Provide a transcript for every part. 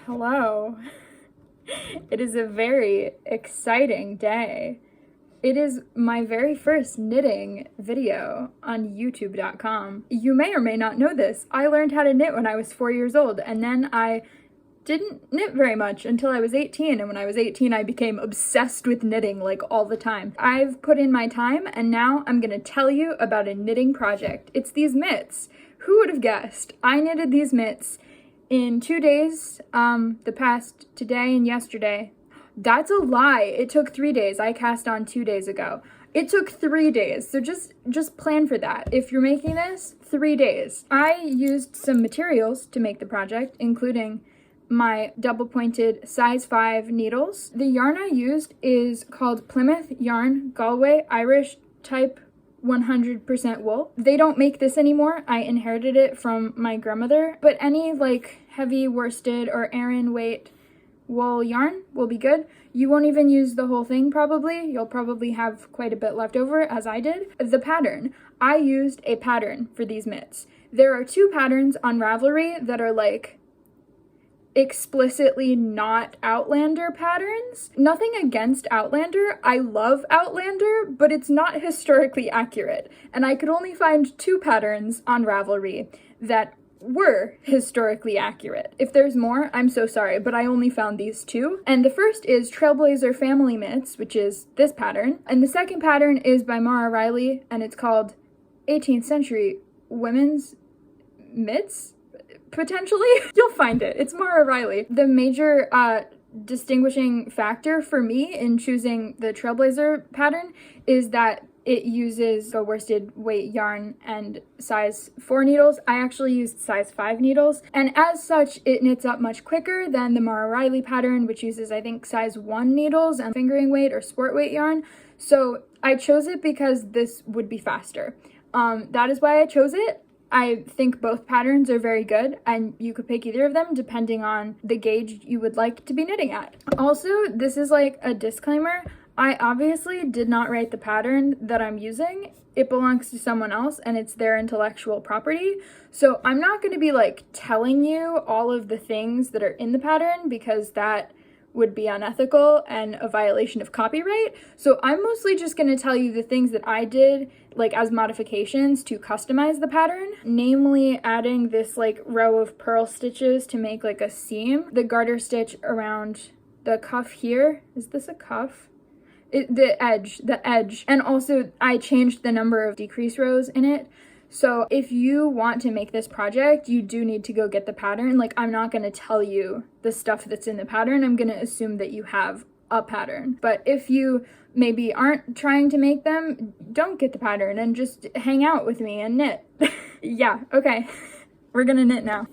Hello. It is a very exciting day. It is my very first knitting video on youtube.com. You may or may not know this. I learned how to knit when I was 4 years old, and then I didn't knit very much until I was 18, and when I was 18 I became obsessed with knitting like all the time. I've put in my time, and now I'm gonna tell you about a knitting project. It's these mitts. Who would have guessed? I knitted these mitts in 2 days, the past today and yesterday. That's a lie. It took 3 days. I cast on 2 days ago. It took 3 days, so just plan for that. If you're making this, 3 days. I used some materials to make the project, including my double-pointed size 5 needles. The yarn I used is called Plymouth Yarn Galway Irish Type 100% wool. They don't make this anymore. I inherited it from my grandmother, but any like heavy worsted or Aran weight wool yarn will be good. You won't even use the whole thing probably. You'll probably have quite a bit left over, as I did. The pattern. I used a pattern for these mitts. There are 2 patterns on Ravelry that are like explicitly not Outlander patterns. Nothing against Outlander. I love Outlander, but it's not historically accurate. And I could only find 2 patterns on Ravelry that were historically accurate. If there's more, I'm so sorry, but I only found these 2. And the first is Trailblazer Family Mitts, which is this pattern. And the second pattern is by Mara Riley, and it's called 18th Century Women's Mitts. Potentially. You'll find it. It's Mara Riley. The major distinguishing factor for me in choosing the Trailblazer pattern is that it uses a worsted weight yarn and size 4 needles. I actually used size 5 needles, and as such it knits up much quicker than the Mara Riley pattern, which uses I think size 1 needles and fingering weight or sport weight yarn. So I chose it because this would be faster. That is why I chose it. I think both patterns are very good, and you could pick either of them depending on the gauge you would like to be knitting at. Also, this is like a disclaimer. I obviously did not write the pattern that I'm using. It belongs to someone else and it's their intellectual property. So I'm not going to be like telling you all of the things that are in the pattern because that would be unethical and a violation of copyright. So I'm mostly just going to tell you the things that I did like as modifications to customize the pattern, namely adding this like row of purl stitches to make like a seam, the garter stitch around the cuff here. Is this a cuff? The edge. And also I changed the number of decrease rows in it. So if you want to make this project, you do need to go get the pattern. Like, I'm not going to tell you the stuff that's in the pattern. I'm going to assume that you have a pattern. But if you maybe aren't trying to make them, don't get the pattern and just hang out with me and knit. Yeah, okay. We're going to knit now.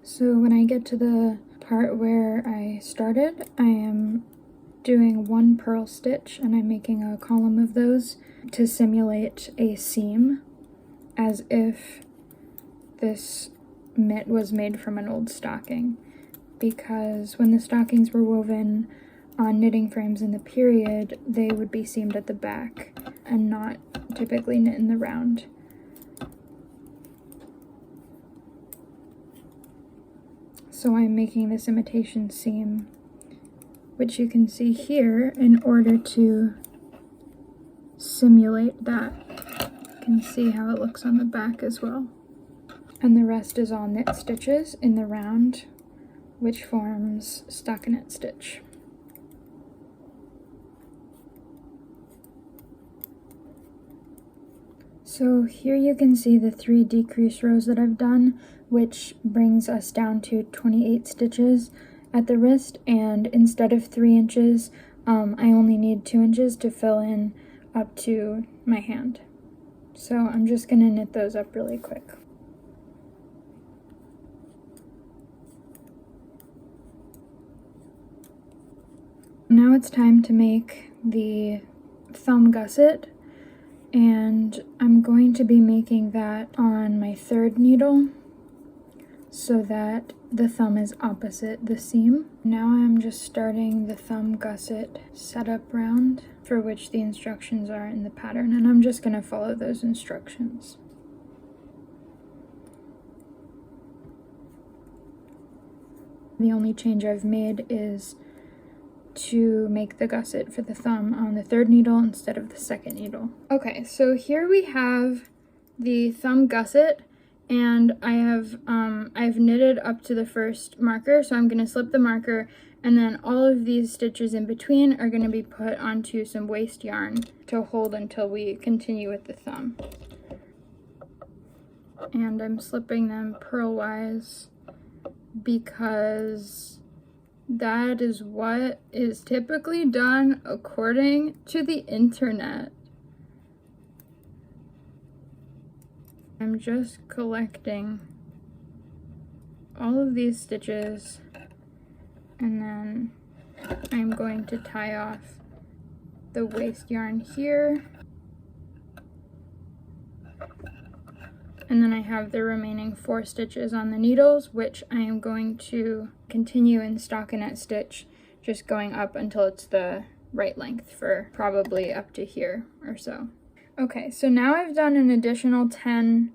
So when I get to the part where I started, I am doing 1 purl stitch and I'm making a column of those to simulate a seam, as if this mitt was made from an old stocking, because when the stockings were woven on knitting frames in the period, they would be seamed at the back and not typically knit in the round. So I'm making this imitation seam, which you can see here, in order to simulate that. You can see how it looks on the back as well. And the rest is all knit stitches in the round, which forms stockinette stitch. So here you can see the 3 decrease rows that I've done, which brings us down to 28 stitches at the wrist, and instead of 3 inches, I only need 2 inches to fill in up to my hand. So I'm just gonna knit those up really quick. Now it's time to make the thumb gusset, and I'm going to be making that on my 3rd needle. so that the thumb is opposite the seam. Now I'm just starting the thumb gusset setup round, for which the instructions are in the pattern, and I'm just gonna follow those instructions. The only change I've made is to make the gusset for the thumb on the 3rd needle instead of the 2nd needle. Okay, so here we have the thumb gusset, and I've knitted up to the first marker, so I'm going to slip the marker, and then all of these stitches in between are going to be put onto some waste yarn to hold until we continue with the thumb. And I'm slipping them purlwise because that is what is typically done according to the internet. I'm just collecting all of these stitches, and then I'm going to tie off the waste yarn here. And then I have the remaining 4 stitches on the needles, which I am going to continue in stockinette stitch, just going up until it's the right length for probably up to here or so. Okay, so now I've done an additional 10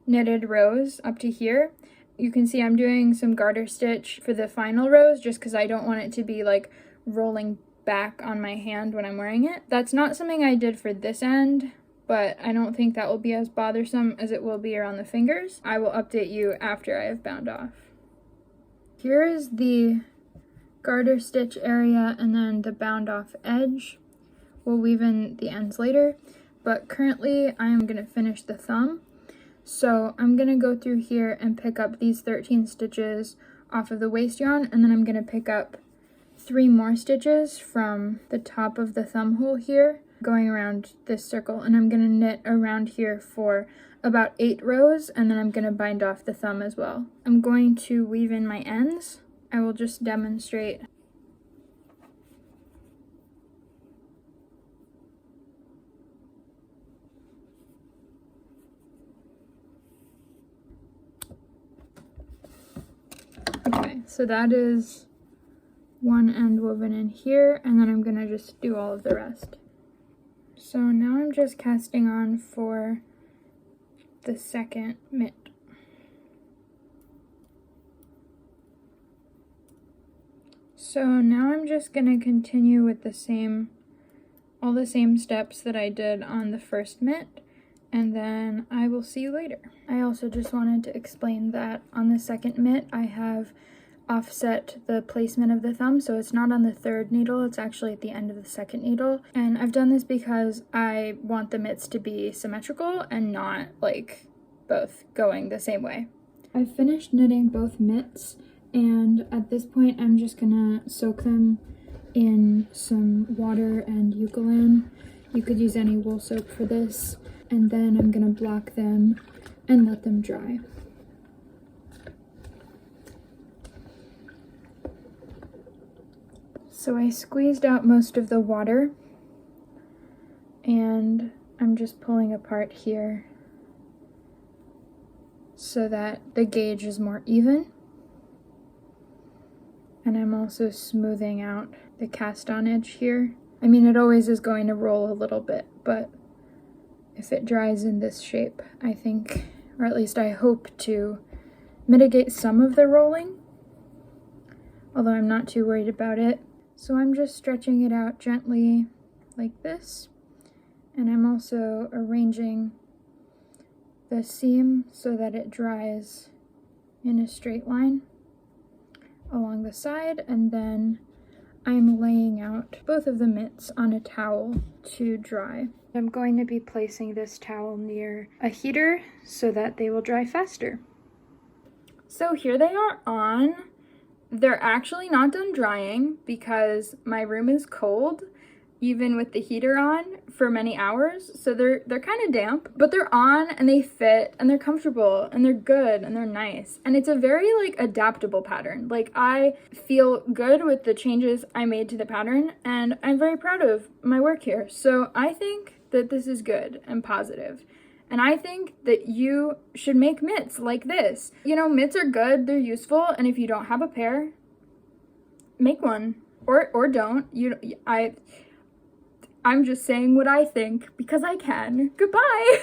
knitted rows up to here. You can see I'm doing some garter stitch for the final rows just because I don't want it to be like rolling back on my hand when I'm wearing it. That's not something I did for this end, but I don't think that will be as bothersome as it will be around the fingers. I will update you after I have bound off. Here is the garter stitch area and then the bound off edge. We'll weave in the ends later, but currently I'm going to finish the thumb. So I'm going to go through here and pick up these 13 stitches off of the waste yarn, and then I'm going to pick up 3 more stitches from the top of the thumb hole here, going around this circle, and I'm going to knit around here for about 8 rows, and then I'm going to bind off the thumb as well. I'm going to weave in my ends. I will just demonstrate. Okay, so that is one end woven in here, and then I'm going to just do all of the rest. So now I'm just casting on for the second mitt. So now I'm just going to continue with all the same steps that I did on the first mitt, and then I will see you later. I also just wanted to explain that on the second mitt I have offset the placement of the thumb, so it's not on the 3rd needle, it's actually at the end of the 2nd needle. And I've done this because I want the mitts to be symmetrical and not like both going the same way. I've finished knitting both mitts, and at this point I'm just gonna soak them in some water and eucalyptus. You could use any wool soap for this, and then I'm gonna block them and let them dry. So I squeezed out most of the water, and I'm just pulling apart here so that the gauge is more even. And I'm also smoothing out the cast on edge here. I mean, it always is going to roll a little bit, but if it dries in this shape, I think, or at least I hope to mitigate some of the rolling, although I'm not too worried about it. So I'm just stretching it out gently like this, and I'm also arranging the seam so that it dries in a straight line along the side, and then I'm laying out both of the mitts on a towel to dry. I'm going to be placing this towel near a heater so that they will dry faster. So here they are on. They're actually not done drying because my room is cold, even with the heater on, for many hours. So they're kind of damp, but they're on and they fit and they're comfortable and they're good and they're nice. And it's a very like adaptable pattern. Like, I feel good with the changes I made to the pattern, and I'm very proud of my work here. So I think that this is good and positive. And I think that you should make mitts like this. You know, mitts are good, they're useful, and if you don't have a pair, make one. Or don't. I'm just saying what I think because I can. Goodbye!